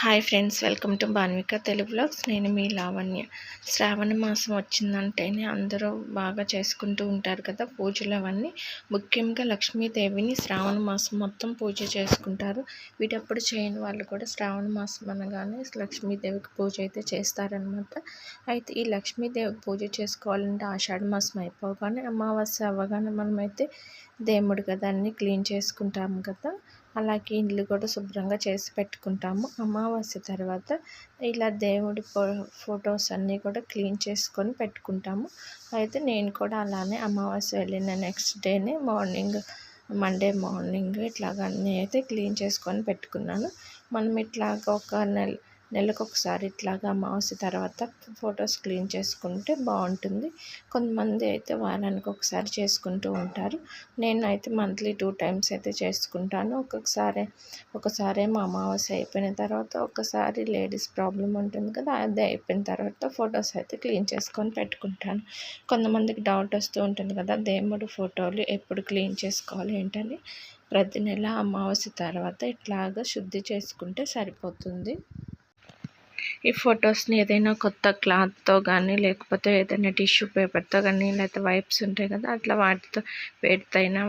Hi friends, welcome to Banvika Telugu vlogs. నేను మీ లావణ్య. శ్రావణ మాసం వచ్చిందంటేనే అందరూ బాగా చేసుకుంటూ ఉంటారు కదా పూజలు అవన్నీ. ముఖ్యంగా లక్ష్మీదేవిని శ్రావణ మాసం మొత్తం పూజ చేసుకుంటారు. వీటప్పుడు చేయని వాళ్ళు కూడా శ్రావణ మాసం అనగానే లక్ష్మీదేవికి పూజ అయితే చేస్తారనమాట. అయితే ఈ లక్ష్మీదేవి పూజ చేసుకోవాలంటే ఆషాఢ మాసం అయిపోగానే అమావాస్య అవ్వగానే మనమైతే దేవుడు కదా అన్నీ క్లీన్ చేసుకుంటాము కదా. అలాగే ఇల్లు కూడా శుభ్రంగా చేసి పెట్టుకుంటాము. అమావాస్య తర్వాత ఇలా దేవుడి ఫొటోస్ అన్నీ కూడా క్లీన్ చేసుకొని పెట్టుకుంటాము. అయితే నేను కూడా అలానే అమావాస్య వెళ్ళిన నెక్స్ట్ డేనే మండే మార్నింగ్ ఇట్లాగ అన్నీ అయితే క్లీన్ చేసుకొని పెట్టుకున్నాను. మనం ఇట్లాగ ఒక నెలకొకసారి ఇట్లాగా అమావాస్య తర్వాత ఫొటోస్ క్లీన్ చేసుకుంటే బాగుంటుంది. కొంతమంది అయితే వారానికి ఒకసారి చేసుకుంటూ ఉంటారు. నేనైతే మంత్లీ 2 టైమ్స్ అయితే చేసుకుంటాను. ఒకసారేమో అమావాస్య అయిపోయిన తర్వాత, ఒకసారి లేడీస్ ప్రాబ్లం ఉంటుంది కదా, అది అయిపోయిన తర్వాత ఫొటోస్ అయితే క్లీన్ చేసుకొని పెట్టుకుంటాను. కొంతమందికి డౌట్ వస్తూ ఉంటుంది కదా, దేవుడి ఫోటోలు ఎప్పుడు క్లీన్ చేసుకోవాలి ఏంటని. ప్రతి నెల అమావాస్య తర్వాత ఇట్లాగా శుద్ధి చేసుకుంటే సరిపోతుంది. ఈ ఫొటోస్ని ఏదైనా కొత్త క్లాత్తో కానీ, లేకపోతే ఏదైనా టిష్యూ పేపర్తో కానీ, లేకపోతే వైప్స్ ఉంటాయి కదా, అట్లా వాటితో వేడితైనా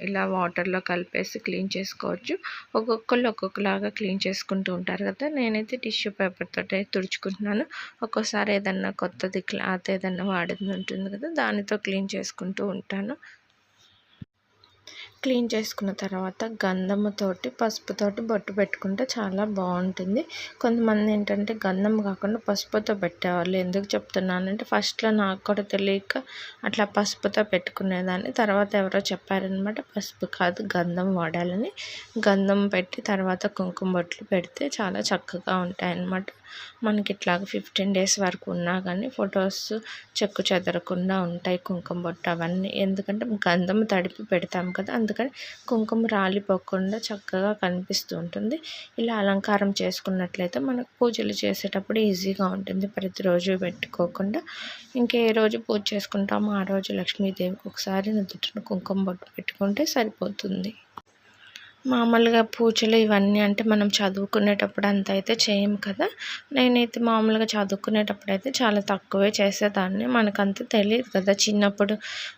ఇలా వాటర్లో కలిపేసి క్లీన్ చేసుకోవచ్చు. ఒక్కొక్కళ్ళు ఒక్కొక్కలాగా క్లీన్ చేసుకుంటూ ఉంటారు కదా. నేనైతే టిష్యూ పేపర్తో తుడుచుకుంటున్నాను. ఒక్కోసారి ఏదన్నా కొత్తది క్లాత్ ఏదన్నా వాడింది ఉంటుంది కదా, దానితో క్లీన్ చేసుకుంటూ ఉంటాను. క్లీన్ చేసుకున్న తర్వాత గంధముతోటి పసుపుతోటి బొట్టు పెట్టుకుంటే చాలా బాగుంటుంది. కొంతమంది ఏంటంటే గంధం కాకుండా పసుపుతో పెట్టేవాళ్ళు. ఎందుకు చెప్తున్నానంటే ఫస్ట్లో నాకు కూడా తెలియక అట్లా పసుపుతో పెట్టుకునేదాన్ని. తర్వాత ఎవరో చెప్పారనమాట, పసుపు కాదు గంధం వాడాలని. గంధం పెట్టి తర్వాత కుంకుమ బొట్లు పెడితే చాలా చక్కగా ఉంటాయన్నమాట. మనకి ఇట్లాగ 15 days వరకు ఉన్నా కానీ ఫొటోస్ చెక్కు చెదరకుండా ఉంటాయి. కుంకుమ బొట్టు అవన్నీ ఎందుకంటే గంధం తడిపి పెడతాం కదా, అందుకని కుంకుమ రాలిపోకుండా చక్కగా కనిపిస్తూ ఉంటుంది. ఇలా అలంకారం చేసుకున్నట్లయితే మనకు పూజలు చేసేటప్పుడు ఈజీగా ఉంటుంది. ప్రతిరోజు పెట్టుకోకుండా ఇంకే రోజు పూజ చేసుకుంటామో ఆ రోజు లక్ష్మీదేవికి ఒకసారి నుదుటిన కుంకుమ బొట్టు పెట్టుకుంటే సరిపోతుంది. మామూలుగా పూజలు ఇవన్నీ అంటే మనం చదువుకునేటప్పుడు అంత అయితే చేయము కదా. నేనైతే మామూలుగా చదువుకునేటప్పుడు అయితే చాలా తక్కువే చేసేదాన్ని. మనకంత తెలియదు కదా, చిన్నప్పుడు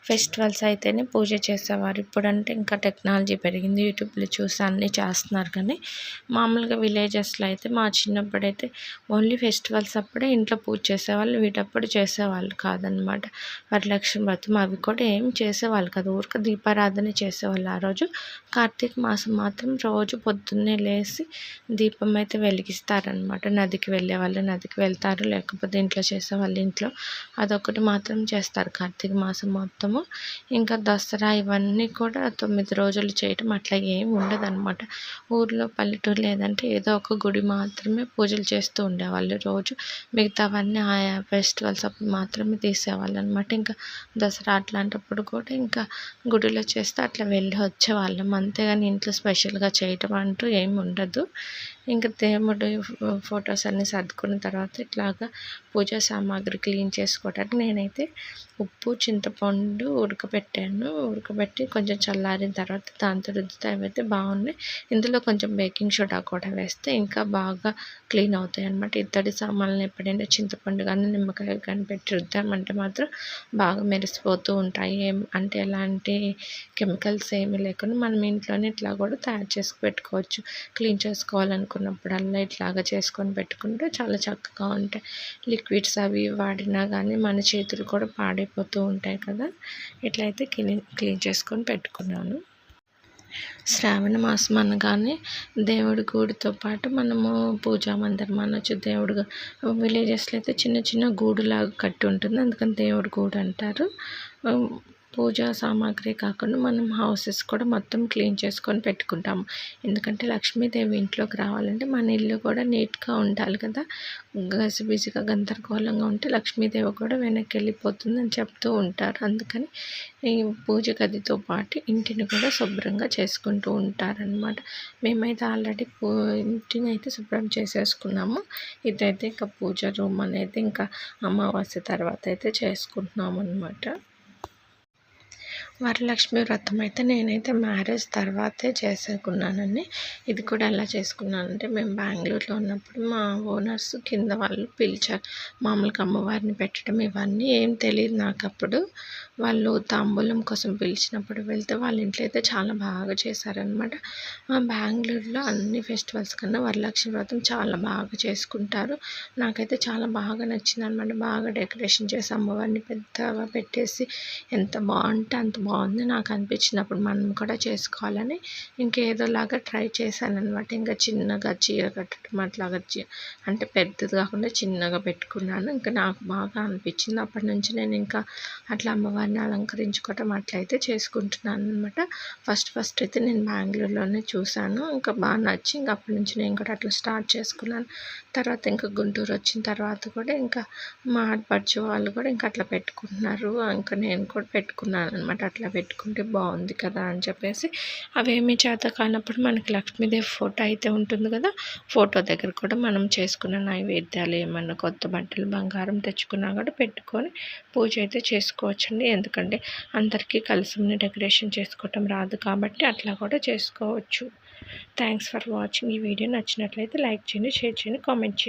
ఫెస్టివల్స్ అయితేనే పూజ చేసేవారు. ఇప్పుడంటే ఇంకా టెక్నాలజీ పెరిగింది, యూట్యూబ్లో చూసి అన్నీ చేస్తున్నారు. కానీ మామూలుగా విలేజెస్లో అయితే మా చిన్నప్పుడైతే ఓన్లీ ఫెస్టివల్స్ అప్పుడే ఇంట్లో పూజ చేసేవాళ్ళు. వీటప్పుడు చేసేవాళ్ళు కాదనమాట. వరలక్ష్మి వ్రతం అవి కూడా ఏం చేసేవాళ్ళు కాదు, ఊరికే దీపారాధన చేసేవాళ్ళు. ఆ రోజు కార్తీక మాసం మాత్రం రోజు పొద్దున్నే లేచి దీపం అయితే వెలిగిస్తారనమాట. నదికి వెళ్ళే వాళ్ళు నదికి వెళ్తారు, లేకపోతే ఇంట్లో చేసేవాళ్ళు ఇంట్లో. అదొకటి మాత్రం చేస్తారు కార్తీక మాసం మొత్తము. ఇంకా దసరా ఇవన్నీ కూడా 9 రోజులు చేయటం అట్లా ఏమి ఉండదన్నమాట. ఊర్లో పల్లెటూరు లేదంటే ఏదో ఒక గుడి మాత్రమే పూజలు చేస్తూ ఉండేవాళ్ళు రోజు. మిగతావన్నీ ఆయా ఫెస్టివల్స్ అప్పుడు మాత్రమే తీసేవాళ్ళు అనమాట. ఇంకా దసరా అట్లాంటప్పుడు కూడా ఇంకా గుడిలో చేస్తే అట్లా వెళ్ళి వచ్చేవాళ్ళం, అంతేగాని ఇంట్లో స్పెషల్గా చేయటం అంటూ ఏమి ఉండదు. ఇంకా దేవుడు ఫొటోస్ అన్నీ సర్దుకున్న తర్వాత ఇట్లాగా పూజా సామాగ్రి క్లీన్ చేసుకోవడానికి నేనైతే ఉప్పు చింతపండు ఉడకబెట్టి కొంచెం చల్లారిన తర్వాత దాంతో రుద్దితే అవైతే బాగున్నాయి. ఇందులో కొంచెం బేకింగ్ సోడా కూడా వేస్తే ఇంకా బాగా క్లీన్ అవుతాయి అన్నమాట. ఇత్తడి సామాన్లను ఎప్పుడైనా చింతపండు కానీ నిమ్మకాయ కానీ పెట్టి రుద్దామంటే మాత్రం బాగా మెరిసిపోతూ ఉంటాయి. అంటే ఎలాంటి కెమికల్స్ ఏమీ లేకుండా మనం ఇంట్లోనే ఇట్లా కూడా తయారు చేసి పెట్టుకోవచ్చు. క్లీన్ చేసుకోవాలనుకున్నప్పుడల్లా ఇట్లాగా చేసుకొని పెట్టుకుంటే చాలా చక్కగా ఉంటాయి. లిక్విడ్స్ అవి వాడినా కానీ మన చేతులు కూడా పాడైపోతూ ఉంటాయి కదా. ఇట్లయితే క్లీన్ చేసుకొని పెట్టుకున్నాను. శ్రావణ మాసం అనగానే దేవుడి గుడితో పాటు మనము పూజా మందిరం అనొచ్చు. దేవుడు విలేజెస్లో అయితే చిన్న చిన్న గూడులాగా కట్టి ఉంటుంది, అందుకని దేవుడి గూడు అంటారు. పూజా సామాగ్రి కాకుండా మనం హౌసెస్ కూడా మొత్తం క్లీన్ చేసుకొని పెట్టుకుంటాము. ఎందుకంటే లక్ష్మీదేవి ఇంట్లోకి రావాలంటే మన ఇల్లు కూడా నీట్గా ఉండాలి కదా. గజిబిజిగా గందరగోళంగా ఉంటే లక్ష్మీదేవి కూడా వెనక్కి వెళ్ళిపోతుందని చెప్తూ ఉంటారు. అందుకని ఈ పూజ గదితో పాటు ఇంటిని కూడా శుభ్రంగా చేసుకుంటూ ఉంటారనమాట. మేమైతే ఆల్రెడీ ఇంటిని అయితే శుభ్రం చేసేసుకున్నాము. ఇదైతే ఇంకా పూజ రూమ్ అనేది ఇంకా అమావాస్య తర్వాత అయితే చేసుకుంటున్నాము అనమాట. వరలక్ష్మి వ్రతం అయితే నేనైతే మ్యారేజ్ తర్వాతే చేసుకున్నానండి. ఇది కూడా ఎలా చేసుకున్నానంటే మేము బెంగుళూరులో ఉన్నప్పుడు మా ఓనర్స్ కింద వాళ్ళు పిలిచారు. మామూలుగా అమ్మవారిని పెట్టడం ఇవన్నీ ఏం తెలీదు నాకప్పుడు. వాళ్ళు తాంబూలం కోసం పిలిచినప్పుడు వెళ్తే వాళ్ళ ఇంట్లో అయితే చాలా బాగా చేశారనమాట. బెంగుళూరులో అన్ని ఫెస్టివల్స్ కన్నా వరలక్ష్మి వ్రతం చాలా బాగా చేసుకుంటారు. నాకైతే చాలా బాగా నచ్చిందనమాట. బాగా డెకరేషన్ చేసి అమ్మవారిని పెద్దగా పెట్టేసి ఎంత బాగుంటే అంత బాగుంది నాకు అనిపించినప్పుడు మనం కూడా చేసుకోవాలని ఇంకేదోలాగా ట్రై చేశాననమాట. ఇంకా చిన్నగా చీర కట్టడం అట్లాగా అంటే పెద్దది కాకుండా చిన్నగా పెట్టుకున్నాను. ఇంకా నాకు బాగా అనిపించింది. అప్పటి నుంచి నేను ఇంకా అట్లా అమ్మవారిని అలంకరించుకోవటం అట్లయితే చేసుకుంటున్నాను అనమాట. ఫస్ట్ అయితే నేను బెంగుళూరులోనే చూశాను. ఇంకా బాగా నచ్చి ఇంకా అప్పటి నుంచి నేను కూడా అట్లా స్టార్ట్ చేసుకున్నాను. తర్వాత ఇంకా గుంటూరు వచ్చిన తర్వాత కూడా ఇంకా మా ఆడపడుచు వాళ్ళు కూడా ఇంకా అట్లా పెట్టుకుంటున్నారు. ఇంకా నేను కూడా పెట్టుకున్నాను అనమాట. అట్లా పెట్టుకుంటే బాగుంది కదా అని చెప్పేసి. అవేమీ చేత కానప్పుడు మనకి లక్ష్మీదేవి ఫోటో అయితే ఉంటుంది కదా, ఫోటో దగ్గర కూడా మనం చేసుకున్న నైవేద్యాలు ఏమన్నా కొత్త బట్టలు బంగారం తెచ్చుకున్నా కూడా పెట్టుకొని పూజ అయితే చేసుకోవచ్చండి. ఎందుకంటే అందరికీ కలశంని డెకరేషన్ చేసుకోవటం రాదు కాబట్టి అట్లా కూడా చేసుకోవచ్చు. Thanks for watching. ఈ వీడియో నచ్చినట్లయితే లైక్ చేయండి, షేర్ చేయండి, కామెంట్ చేయండి.